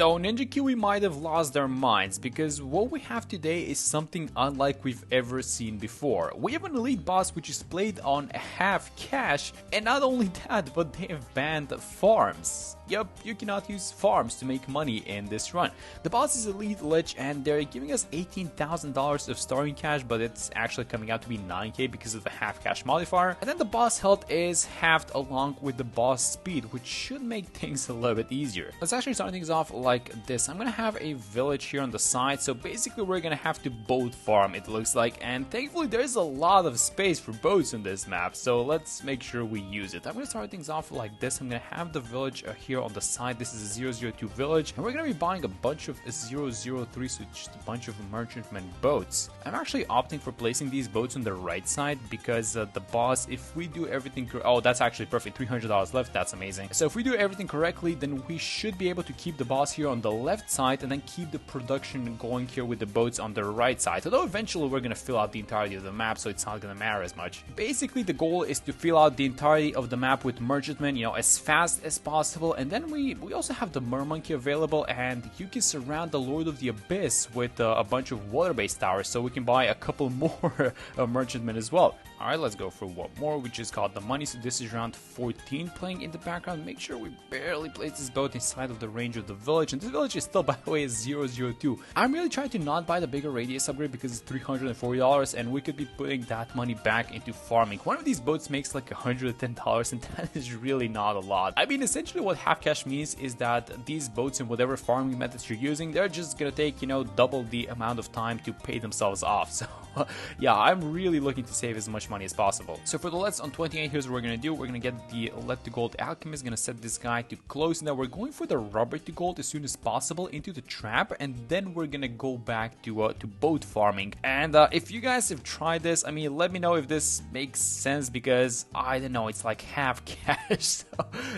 So Ninja Kiwi might have lost their minds because what we have today is something unlike we've ever seen before. We have an elite boss which is played on half cash, and not only that, but they have banned farms. Yup, you cannot use farms to make money in this run. The boss is Elite Lich and they're giving us $18,000 of starting cash, but it's actually coming out to be 9k because of the half cash modifier. And then the boss health is halved along with the boss speed, which should make things a little bit easier. Let's actually start things off like this. I'm gonna have a village here on the side, so basically we're gonna have to boat farm, it looks like, and thankfully there's a lot of space for boats in this map, so let's make sure we use it. I'm gonna start things off like this. I'm gonna have the village here on the side. This is a 002 village, and we're gonna be buying a bunch of 003, so just a bunch of merchantman boats. I'm actually opting for placing these boats on the right side because the boss, if we do everything oh, that's actually perfect, $300 left, that's amazing. So if we do everything correctly, then we should be able to keep the boss here on the left side and then keep the production going here with the boats on the right side, although eventually we're gonna fill out the entirety of the map, so it's not gonna matter as much. Basically the goal is to fill out the entirety of the map with merchantmen, you know, as fast as possible, and then we also have the Mermonkey available, and you can surround the Lord of the Abyss with a bunch of water-based towers, so we can buy a couple more merchantmen as well. Alright, let's go for one more, which is called the money. So this is round 14 playing in the background. Make sure we barely place this boat inside of the range of the village, and this village is still, by the way, 002. I'm really trying to not buy the bigger radius upgrade because it's $340 and we could be putting that money back into farming. One of these boats makes like $110 and that is really not a lot. I mean, essentially what half cash means is that these boats and whatever farming methods you're using, they're just gonna take, you know, double the amount of time to pay themselves off. So yeah, I'm really looking to save as much money as possible. So for the Let's on 28, here's what we're gonna do. We're gonna get the Let to Gold Alchemist, gonna set this guy to close, and then we're going for the Rubber to Gold as soon as possible into the trap, and then we're gonna go back to boat farming. And if you guys have tried this, I mean, let me know if this makes sense because I don't know, it's like half cash,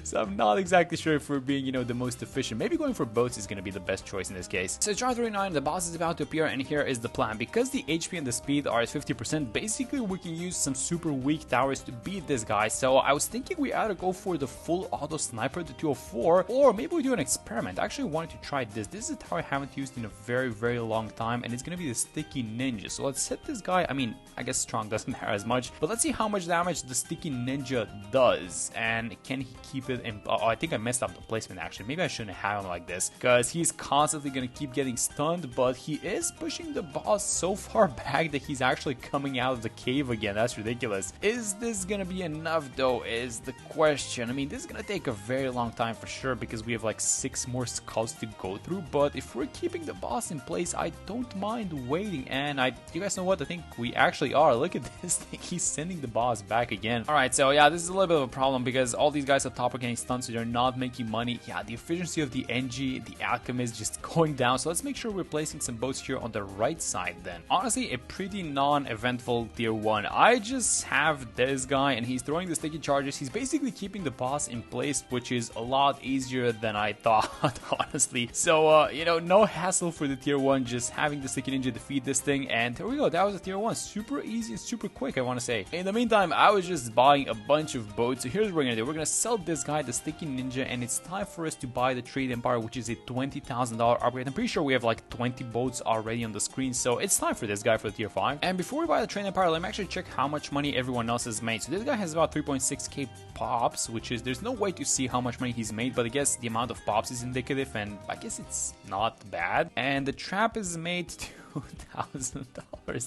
so I'm not exactly sure if we're being, you know, the most efficient. Maybe going for boats is gonna be the best choice in this case. So it's round 39, the boss is about to appear, and here is the plan. Because the HP and the speed are at 50%, basically we can use some super weak towers to beat this guy. So I was thinking we either go for the full auto sniper, the 204, or maybe we do an experiment. I actually wanted to try this. This is a tower I haven't used in a very long time, and it's gonna be the Sticky Ninja. So let's set this guy. I mean, I guess strong doesn't matter as much, but let's see how much damage the Sticky Ninja does, and can he keep it in? Oh, I think I messed up the placement actually. Maybe I shouldn't have him like this because he's constantly gonna keep getting stunned, but he is pushing the boss so far back that he's actually coming out of the cave again. That's ridiculous. Is this gonna be enough though, is the question. I mean, this is gonna take a very long time for sure because we have like 6 more skulls to go through, but if we're keeping the boss in place, I don't mind waiting. And you guys know what, I think we actually are. Look at this thing, he's sending the boss back again. Alright, so yeah, this is a little bit of a problem because all these guys up top are getting stunned, so they're not making money. Yeah, the efficiency of the NG, the Alchemist, just going down, so let's make sure we're placing some boats here on the right side then. Honestly, a pretty non-eventful tier 1. I just have this guy and he's throwing the sticky charges. He's basically keeping the boss in place, which is a lot easier than I thought, honestly. So, you know, no hassle for the tier 1, just having the Sticky Ninja defeat this thing, and there we go, that was a tier 1. Super easy and super quick, I want to say. In the meantime, I was just buying a bunch of boats, so here's what we're gonna do. We're gonna sell this guy, the Sticky Ninja, and it's time for us to buy the Trade Empire, which is a $20,000 upgrade. I'm pretty sure we have like 20 boats already on the screen, so it's time for this guy for the tier 5. And before we buy the Trade Empire, let me actually check how much money everyone else has made. So this guy has about 3.6k pops, which is, there's no way to see how much money he's made, but I guess the amount of pops is indicative, and I guess it's not bad. And the trap is made $2,000.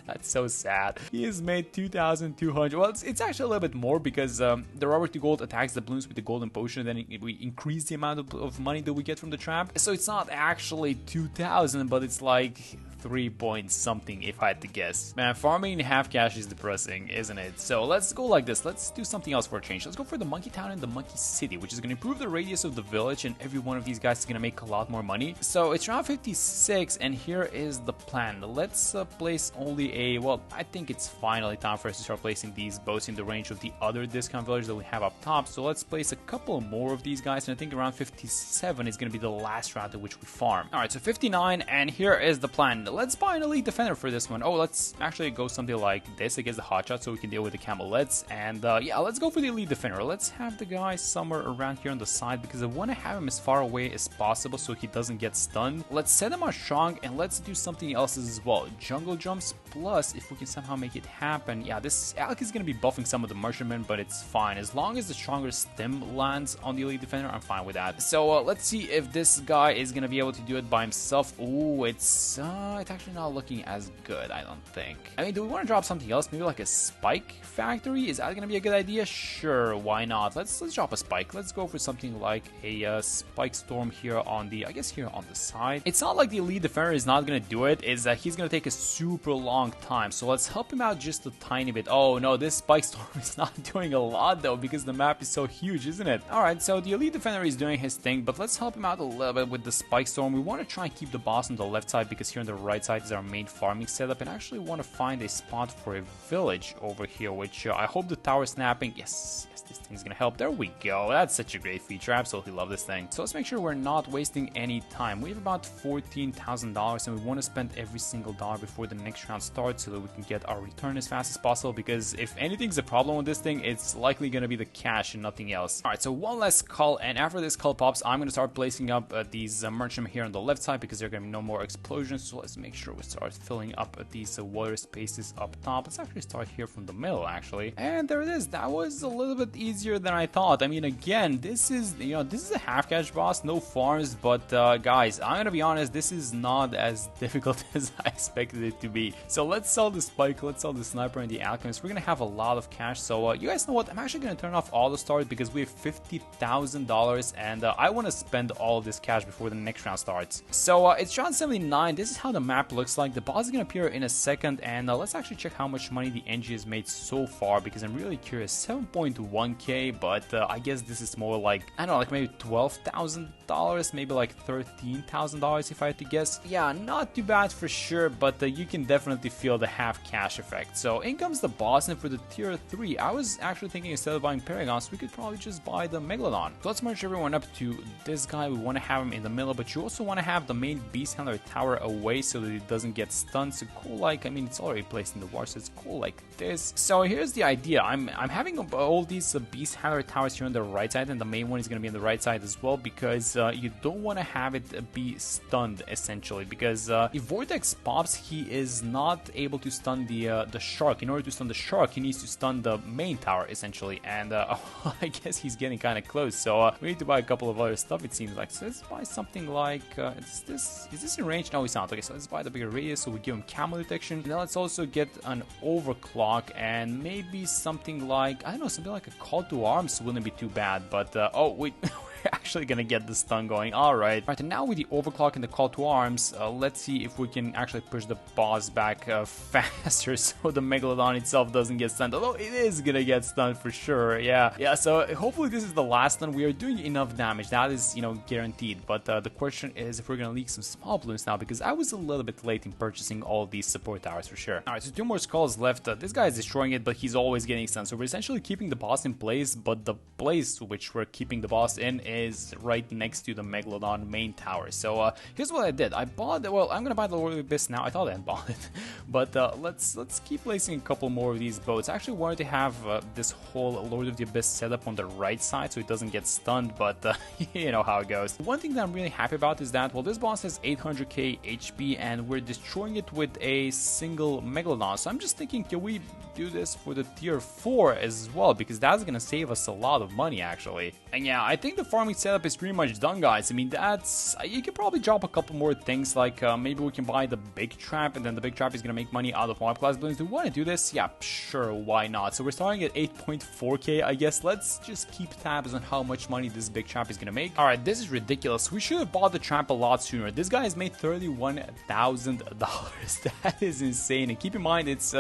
That's so sad. He has made 2,200. Well, it's actually a little bit more because the Rubber to Gold attacks the Bloons with the golden potion, and then we increase the amount of money that we get from the trap. So it's not actually 2,000, but it's like 3 point something if I had to guess. Man, farming in half cash is depressing, isn't it? So let's go like this. Let's do something else for a change. Let's go for the Monkey Town and the Monkey City, which is going to improve the radius of the village, and every one of these guys is going to make a lot more money. So it's round 56, and here is the plan. Let's place only a, well, I think it's finally time for us to start placing these boats in the range of the other discount villages that we have up top. So let's place a couple more of these guys, and I think around 57 is going to be the last round at which we farm. Alright, so 59, and here is the plan. let's buy an elite defender for this one. Oh, let's actually go something like this against the hotshot so we can deal with the camelets. And yeah, let's go for the elite defender. Let's have the guy somewhere around here on the side because I want to have him as far away as possible so he doesn't get stunned. Let's set him on strong and let's do something else as well. Jungle jumps plus if we can somehow make it happen. Yeah, this Alec is going to be buffing some of the merchantmen, but it's fine. As long as the stronger stem lands on the elite defender, I'm fine with that. So let's see if this guy is going to be able to do it by himself. Ooh, it's actually not looking as good, I don't think. I mean, do we want to drop something else? Maybe like a spike factory? Is that going to be a good idea? Sure, why not? Let's drop a spike. Let's go for something like a spike storm here on the, I guess here on the side. It's not like the elite defender is not going to do it. Is that he's going to take a super long time. So let's help him out just a tiny bit. Oh no, this spike storm is not doing a lot though because the map is so huge, isn't it? Alright, so the elite defender is doing his thing, but let's help him out a little bit with the spike storm. We want to try and keep the boss on the left side because here on the right side is our main farming setup, and actually want to find a spot for a village over here, which I hope the tower snapping. Yes, this thing's gonna help. There we go. That's such a great feature. I absolutely love this thing. So let's make sure we're not wasting any time. We have about $14,000 and we want to spend every single dollar before the next round starts so that we can get our return as fast as possible, because if anything's a problem with this thing, it's likely gonna be the cash and nothing else. Alright, so one last call, and after this call pops, I'm gonna start placing up these merchantmen here on the left side because there are gonna be no more explosions. So let's make sure we start filling up these water spaces up top. Let's actually start here from the middle actually, and there it is. That was a little bit easier than I thought. I mean, again, this is, you know, this is a half cash boss, no farms, but guys, I'm gonna be honest, this is not as difficult as I expected it to be. So let's sell the spike, let's sell the sniper and the alchemist. We're gonna have a lot of cash. So you guys know what, I'm actually gonna turn off all the stars because we have $50,000 and I want to spend all of this cash before the next round starts. So it's round 79. This is how the map looks like. The boss is gonna appear in a second, and let's actually check how much money the NG has made so far because I'm really curious. 7.1k, but I guess this is more like, I don't know, like maybe $12,000, maybe like $13,000 if I had to guess. Yeah, not too bad for sure, but you can definitely feel the half cash effect. So in comes the boss, and for the tier 3, I was actually thinking instead of buying Paragons, we could probably just buy the Megalodon. So let's merge everyone up to this guy. We want to have him in the middle, but you also want to have the main beast handler tower away so that it doesn't get stunned. So cool, like, I mean, it's already placed in the war, so it's cool like this. So here's the idea. I'm having all these beast handler towers here on the right side, and the main one is going to be on the right side as well, because you don't want to have it be stunned essentially, because if Vortex pops, he is not able to stun the shark. In order to stun the shark, he needs to stun the main tower essentially, and I guess he's getting kind of close. So we need to buy a couple of other stuff, it seems like. So let's buy something like is this in range? No, it's not. Okay, so let's buy the bigger radius so we give him camel detection. And then let's also get an overclock and maybe something like, I don't know, something like a call to arms wouldn't be too bad. But oh wait, we're actually gonna get the stun going. Alright, and now with the overclock and the call to arms, let's see if we can actually push the boss back faster so the Megalodon itself doesn't get stunned, although it is gonna get stunned for sure. Yeah, so hopefully this is the last stun. We are doing enough damage, that is, you know, guaranteed. But the question is if we're gonna leak some small balloons now, because I was a little bit late in purchasing all of these support towers for sure. Alright, so 2 more skulls left. This guy is destroying it, but he's always getting stunned, so we're essentially keeping the boss in place, but the place which we're keeping the boss in is right next to the Megalodon main tower. So here's what I did. I bought, well, I'm gonna buy the Lord of the Abyss now. I thought I had bought it, but let's keep placing a couple more of these boats. I actually wanted to have this whole Lord of the Abyss set up on the right side so it doesn't get stunned, but you know how it goes. One thing that I'm really happy about is that, well, this boss has 800k HP and we're destroying it with a single Megalodon. So I'm just thinking, can we do this for the tier 4 as well, because that's gonna save us a lot of money actually. And yeah, I think the farming setup is pretty much done, guys. I mean, that's, you could probably drop a couple more things, like maybe we can buy the big trap, and then the big trap is gonna make money out of mob class balloons. Do we want to do this? Yeah, sure, why not? So we're starting at 8.4k, I guess. Let's just keep tabs on how much money this big trap is gonna make. Alright, this is ridiculous. We should have bought the trap a lot sooner. This guy has made $31,000. That is insane. And keep in mind, it's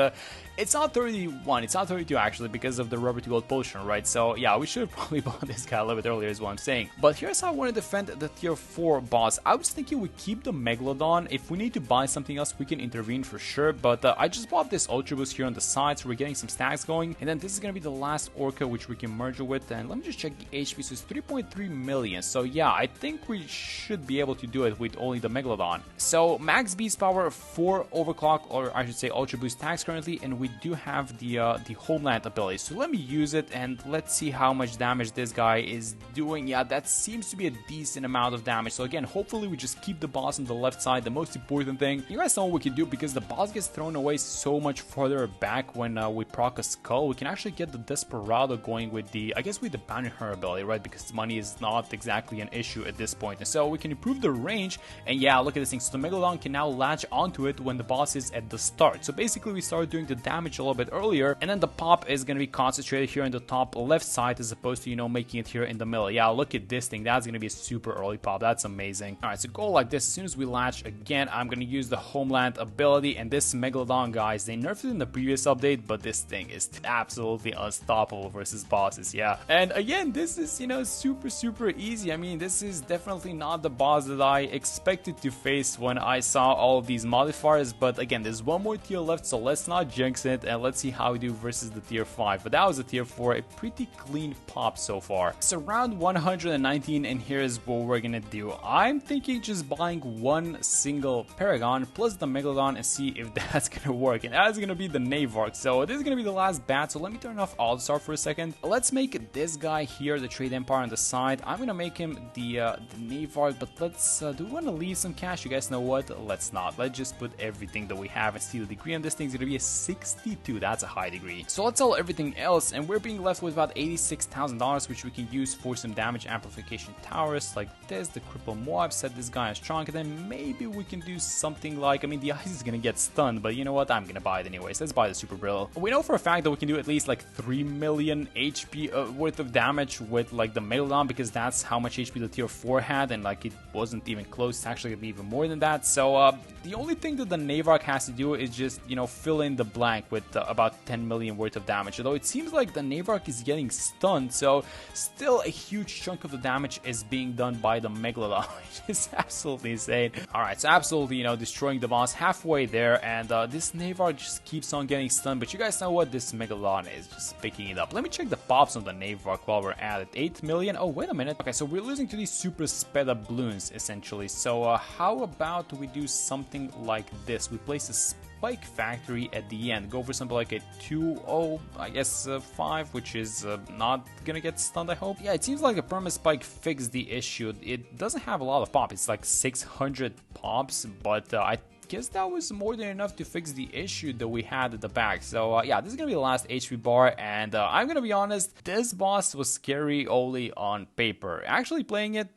It's not 31, it's not 32 actually, because of the rubber to gold potion, right? So yeah, we should have probably bought this guy a little bit earlier is what I'm saying. But here's how I want to defend the tier 4 boss. I was thinking we keep the Megalodon. If we need to buy something else, we can intervene for sure. But I just bought this Ultra Boost here on the side, so we're getting some stacks going. And then this is going to be the last Orca, which we can merge with. And let me just check the HP. So it's 3.3 million. So yeah, I think we should be able to do it with only the Megalodon. So max beast power, 4 overclock, or I should say Ultra Boost stacks currently. And we do have the Homeland ability. So let me use it and let's see how much damage this guy is doing. Yeah, that seems to be a decent amount of damage. So again, hopefully we just keep the boss on the left side. The most important thing, you guys know what we can do, because the boss gets thrown away so much further back when we proc a skull. We can actually get the Desperado going with the, I guess with the Bounty Hunter ability, right? Because money is not exactly an issue at this point. And so we can improve the range. And yeah, look at this thing. So the Megalodon can now latch onto it when the boss is at the start. So basically we start doing the damage a little bit earlier, and then the pop is going to be concentrated here in the top left side as opposed to, you know, making it here in the middle. Yeah, look at this thing. That's going to be a super early pop. That's amazing. All right, so go like this. As soon as we latch again, I'm going to use the Homeland ability, and this Megalodon, guys, they nerfed it in the previous update, but this thing is absolutely unstoppable versus bosses. Yeah, and again, this is, you know, super easy. I mean, this is definitely not the boss that I expected to face when I saw all of these modifiers, but again, there's one more tier left, so let's not jinx it, and let's see how we do versus the tier 5. But that was a tier 4, a pretty clean pop so far. So round 119, and here's what we're gonna do. I'm thinking just buying one single Paragon plus the Megalodon and see if that's gonna work, and that's gonna be the Navark. So this is gonna be the last bat, so let me turn off All-Star for a second. Let's make this guy here the Trade Empire on the side. I'm gonna make him the Navark, but let's do we want to leave some cash? You guys know what? Let's not. Let's just put everything that we have and steal a degree, and this thing's gonna be a 62. That's a high degree. So let's sell everything else, and we're being left with about $86,000, which we can use for some damage amplification towers like this. The Cripple Moab, set this guy on strong, and then maybe we can do something like, I mean, the ice is gonna get stunned, but you know what? I'm gonna buy it anyways. Let's buy the Super Brill. We know for a fact that we can do at least like 3 million HP worth of damage with like the Megalodon, because that's how much HP the tier 4 had, and like it wasn't even close. It's actually gonna be even more than that. So the only thing that the Navark has to do is just, you know, fill in the blank with about 10 million worth of damage. Although it seems like the Navark is getting stunned, so still a huge chunk of the damage is being done by the Megalodon, which is absolutely insane. Alright, so absolutely, you know, destroying the boss halfway there, and this Navark just keeps on getting stunned, but you guys know what? This Megalodon is just picking it up. Let me check the pops on the Navark while we're at it. 8 million. Oh, wait a minute. Okay, so we're losing to these super sped up Bloons, essentially. So how about we do something like this? We place a Spike Factory at the end. Go for something like a 2-0, I guess 5, which is not gonna get stunned, I hope. Yeah, it seems like a Perma Spike fixed the issue. It doesn't have a lot of pop. It's like 600 pops, but I guess that was more than enough to fix the issue that we had at the back. So yeah, this is gonna be the last HP bar, and I'm gonna be honest, this boss was scary only on paper. Actually playing it,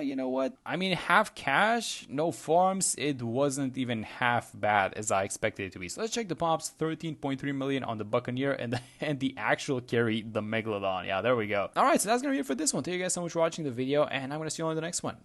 you know what? I mean, half cash, no farms, it wasn't even half bad as I expected it to be. So let's check the pops. 13.3 million on the Buccaneer, and the actual carry, the Megalodon. Yeah, there we go. Alright, so that's gonna be it for this one. Thank you guys so much for watching the video, and I'm gonna see you on the next one.